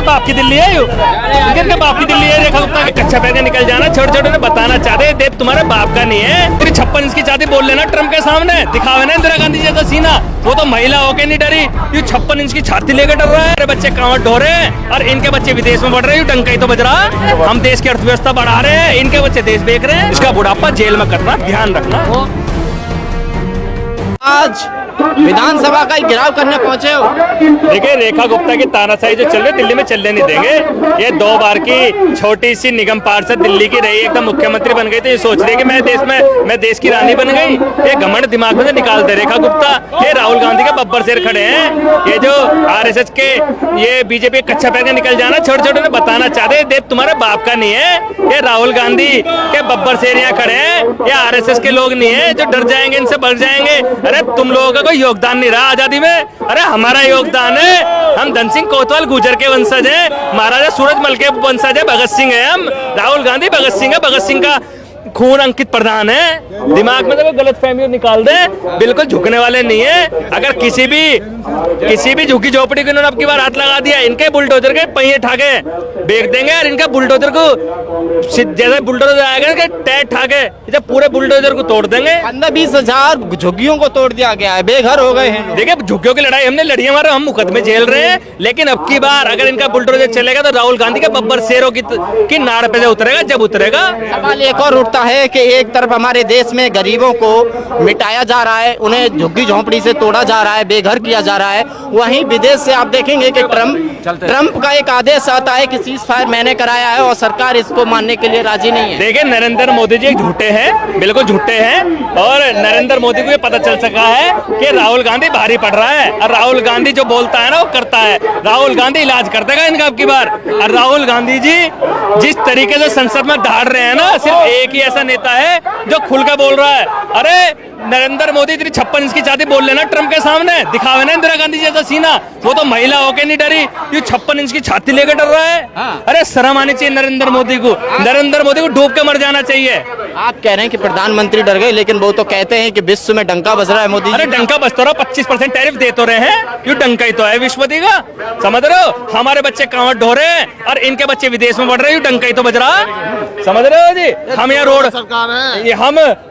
बाप की दिल्ली है, किनके बाप की दिल्ली है? रेखा गुप्ता के कच्चा पैके निकल जाना, छोटे छोटे ने बताना चाहते देश तुम्हारे बाप का नहीं है। तेरी 56 इंच की छाती बोल लेना ट्रम्प के सामने, दिखावे ना इंदिरा गांधी जैसा सीना। वो तो महिला होके नहीं डरी, ये 56 इंच की छाती लेकर डर रहा है। मेरे बच्चे कांवड़ ढो रहे हैं और इनके बच्चे विदेश में बढ़ रहे हैं, डंका ही तो बज रहा। हम देश की अर्थव्यवस्था बढ़ा रहे हैं, इनके बच्चे देश बेच रहे हैं। इसका बुढ़ापा जेल में करना, ध्यान रखना। आज विधानसभा का घेराव करने पहुंचे हो। देखिए, रेखा गुप्ता की तानाशाही जो चल रही है दिल्ली में चलने नहीं देंगे। ये 2 बार की छोटी सी निगम पार्षद दिल्ली की रही, एकदम मुख्यमंत्री बन गई, तो ये सोच रही है कि मैं देश की रानी बन गई। ये घमंड दिमाग में से निकाल दे रेखा गुप्ता। ये राहुल गांधी के बब्बर शेर खड़े हैं, ये जो आरएसएस के, ये बीजेपी कच्चा पैके निकल जाना, छोटे छोटे ने बताना चाहते देश तुम्हारे बाप का नहीं है। ये राहुल गांधी के बब्बर शेर यहाँ खड़े हैं, ये आरएसएस के लोग नहीं है जो डर जाएंगे, इनसे बढ़ जाएंगे। अरे तुम लोगों का कोई योगदान नहीं रहा आजादी में, अरे हमारा योगदान है। हम धन सिंह कोतवाल गुर्जर के वंशज हैं, महाराजा सूरजमल के वंशज है, भगत सिंह है हम। राहुल गांधी भगत सिंह है, भगत सिंह का खून अंकित प्रधान है। दिमाग में तो गलत फहमी निकाल दे, बिल्कुल झुकने वाले नहीं है। अगर किसी भी झुकी झोपड़ी को इन्होंने अब की बार हाथ लगा दिया, इनके बुलडोजर के पहिए ठाके बेच देंगे और इनका बुलडोजर को जैसे बुलडोजर आएगा टैग ठाके जब पूरे बुलडोजर को तोड़ देंगे। 15-20 हजार झुग्गियों को तोड़ दिया गया है, बेघर हो गए हैं। देखिए, झुग्गियों की लड़ाई हमने लड़ी, हमारे हम मुकदमे झेल रहे हैं, लेकिन अब की बार अगर इनका बुलडोजर चलेगा तो राहुल गांधी के बब्बर शेरों की नाड़ पे उतरेगा, जब उतरेगा। सवाल एक और उठता है कि एक तरफ हमारे देश में गरीबों को मिटाया जा रहा है, उन्हें झुग्गी झोंपड़ी से तोड़ा जा रहा है, बेघर किया जा रहा है। वहीं विदेश से आप देखेंगे कि ट्रंप का एक आदेश आता है कि सीज फायर मैंने कराया है और सरकार इसको मानने के लिए राजी नहीं है। देखिए, नरेंद्र मोदी जी झूठे हैं, बिल्कुल झूठे हैं, और नरेंद्र मोदी को ये पता चल सका है कि राहुल गांधी भारी पड़ रहा है, और राहुल गांधी जो बोलता है ना वो करता है। राहुल गांधी इलाज कर देगा इनका अब की बार। और राहुल गांधी जी जिस तरीके से संसद में दहाड़ रहे हैं ना, सिर्फ एक ही ऐसा नेता है जो खुल कर बोल रहा है। अरे नरेंद्र मोदी तेरी 56 इंच की छाती बोल लेना ट्रम्प के सामने, दिखावे ना इंदिरा गांधी जैसा सीना। वो तो महिला होके नहीं डरी, ये 56 इंच की छाती लेकर डर रहा है। अरे शर्म आनी चाहिए नरेंद्र मोदी को, नरेंद्र मोदी को डूब के मर जाना चाहिए। आप कह रहे हैं कि प्रधानमंत्री डर गए, लेकिन वो तो कहते हैं कि विश्व में डंका बज रहा है मोदी। अरे डंका बज तो रहा, 25% टैरिफ दे तो रहे हैं, क्यों डंका ही तो है विश्वपति का, समझ रहे हो? हमारे बच्चे कांवड़ ढो रहे हैं और इनके बच्चे विदेश में बढ़ रहे हैं, डंका ही तो बज रहा, समझ रहे हो जी? हम यहाँ रोड सरकार है,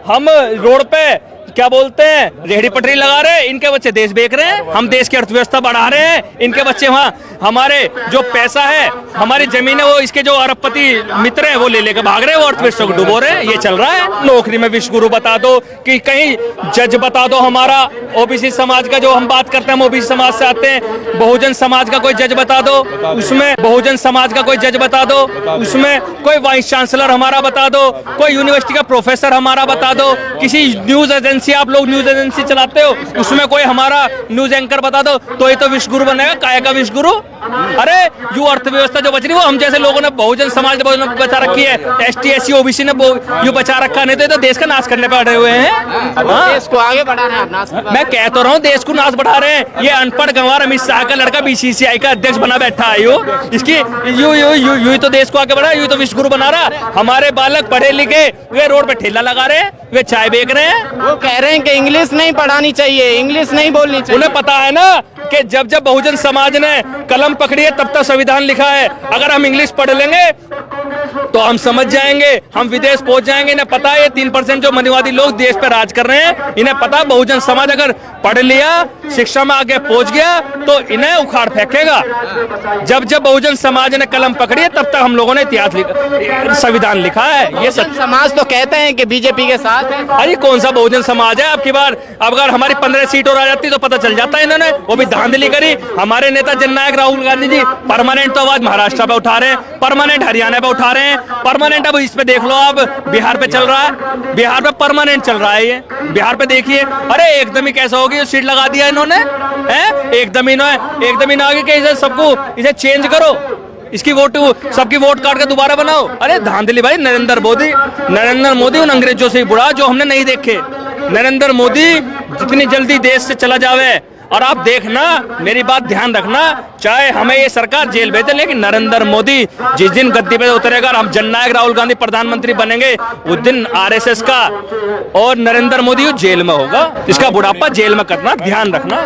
हम रोड पे क्या बोलते हैं, रेहड़ी पटरी लगा रहे हैं, इनके बच्चे देश बेच रहे हैं। हम देश की अर्थव्यवस्था बढ़ा रहे हैं, इनके बच्चे वहाँ हमारे जो पैसा है, हमारी जमीन है, वो इसके जो अरबपति मित्र हैं वो ले लेकर भाग रहे हैं, वो अर्थव्यवस्था को डुबो रहे हैं। ये चल रहा है। नौकरी में विश्व गुरु बता दो, कि कहीं जज बता दो हमारा ओबीसी समाज का, जो हम बात करते हैं हम ओबीसी समाज से आते हैं, बहुजन समाज का कोई जज बता दो, उसमें बहुजन समाज का कोई जज बता दो, उसमें कोई वाइस चांसलर हमारा बता दो, कोई यूनिवर्सिटी का प्रोफेसर हमारा बता दो, किसी न्यूज एजेंसी, आप लोग न्यूज एजेंसी चलाते हो, उसमें कोई हमारा न्यूज एंकर बता दो, तो ये तो विश्व गुरु बनेगा। काय का विश्व गुरु? अरे जो अर्थव्यवस्था जो बच रही है वो हम जैसे लोगों ने, बहुजन समाज ने बचा रखी है, एसटी एससी ओबीसी ने जो बचा रखा, नहीं तो देश का नाश करने पे अड़े हुए हैं। देश को आगे बढ़ा रहे हैं, मैं कह तो रहा हूँ देश को नाश बढ़ा रहे हैं। ये अनपढ़ गंवार अमित शाह का लड़का बीसीसीआई का अध्यक्ष बना बैठा है, इसकी यू तो देश को आगे बढ़ा, यू तो विश्व गुरु बना रहा। हमारे बालक पढ़े लिखे वे रोड पे ठेला लगा रहे हैं, वे चाय बेच रहे हैं, वो कह रहे हैं कि इंग्लिश नहीं पढ़ानी चाहिए, इंग्लिश नहीं बोलनी चाहिए। उन्हें पता है ना कि जब जब बहुजन समाज ने कलम पकड़ी है तब तक संविधान लिखा है। अगर हम इंग्लिश पढ़ लेंगे तो हम समझ जाएंगे, हम विदेश पहुंच जाएंगे। इन्हें पता है ये 3% जो मनुवादी लोग देश पे राज कर रहे हैं, इन्हें पता बहुजन समाज अगर पढ़ लिया, शिक्षा में आगे पहुंच गया तो इन्हें उखाड़ फेंकेगा। जब जब बहुजन समाज ने कलम पकड़ी है तब तक हम लोगों ने इतिहास संविधान लिखा है। ये समाज तो कहते हैं कि बीजेपी के साथ है। अरे कौन सा बहुजन समाज है? आपकी बार अगर हमारी 15 सीट और आ जाती तो पता चल जाता है। इन्होंने वो भी धांधली करी। हमारे नेता जननायक राहुल गांधी जी परमानेंट तो आवाज महाराष्ट्र पे उठा रहे हैं, परमानेंट हरियाणा पे उठा रहे हैं, परमानेंट अब इस पे देख लो, अब बिहार पे चल रहा है, बिहार पे परमानेंट चल रहा है। ये बिहार पे देखिए, अरे एकदम ही कैसा होगी, सीट लगा दिया इन्होंने, है एकदम ही आगे के इसे सबको इसे चेंज करो, इसकी वोट सबकी वोट काट के दोबारा बनाओ। अरे धांधली भाई। नरेंद्र मोदी उन अंग्रेजों से बुरा जो हमने नहीं देखे। नरेंद्र मोदी जितनी जल्दी देश से चला जावे, और आप देखना, मेरी बात ध्यान रखना, चाहे हमें ये सरकार जेल भेजे, लेकिन नरेंद्र मोदी जिस दिन गद्दी पे उतरेगा और हम जननायक राहुल गांधी प्रधानमंत्री बनेंगे, उस दिन आरएसएस का और नरेंद्र मोदी जेल में होगा। इसका बुढ़ापा जेल में करना, ध्यान रखना।